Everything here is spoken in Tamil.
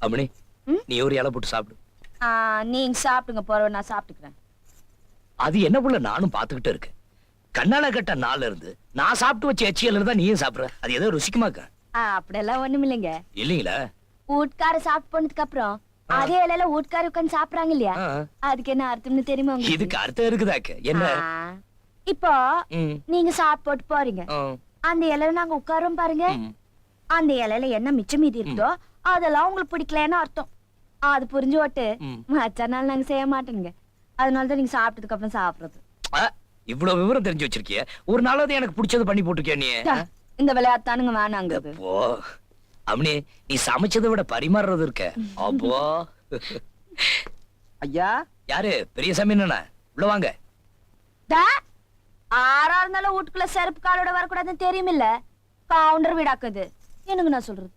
அம்மணி நீ ஒரு இலை போட்டு சாப்பிடு. நீங்க சாப்பிடுங்க போற நான் சாப்பிட்டுக்கிறேன். அது என்ன புள்ள நானும் பாத்துக்கிட்டு இருக்கேன். கண்ணால கட்ட நாள்ல இருந்து நான் சாப்பிட்டு வச்ச எச்சியல இருந்தா நீயும் சாப்பிடுற. அது ஏதோ ருசிக்குமாக்க? அப்படியெல்லாம் ஒண்ணும் இல்லைங்க. இல்லீங்களா? வீட்டுக்கார சாப்பிட்டு போனதுக்கு அப்புறம் அதே இலையில வீட்டுக்கார உட்காந்து சாப்பிடுறாங்க இல்லையா, அதுக்கு என்ன அர்த்தம்னு தெரியுமா? இதுக்கு அர்த்தம் இருக்குதாக்க? என்ன இப்போ நீங்க சாப்பிட்டு போட்டு போறீங்க, அந்த இலையில நாங்க உட்காரோம் பாருங்க, அந்த இலையில என்ன மிச்சம் மீதி இருந்தோ அதெல்லாம் உங்களுக்கு பிடிக்கலன்னு அர்த்தம். அது புரிஞ்சு ஓட்டு மச்ச நாள் நாங்க செய்ய மாட்டோங்க. அதனாலதான் நீங்க சாப்பிட்டதுக்கு அப்புறம் சாப்பிடுறது. இவ்வளவு விவரம் தெரிஞ்சு வச்சிருக்கிய. ஒரு நாளாவது எனக்கு பிடிச்சது பண்ணி போட்டுருக்கிய நீ. இந்த விளையாட்டானுங்க வேணாங்க. அப்போ அம்னே நீ சமைச்சதை விட பரிமாறுறது இருக்க. அப்போ ஐயா யாரு பெரிய சாமி என்ன உள்ள வாங்க. ஆறா இருந்தாலும் வீட்டுக்குள்ள செருப்பு காலோட வரக்கூடாதுன்னு தெரியுமில்ல. கவுண்டர் வீடாக்குது எனக்கு நான் சொல்றது.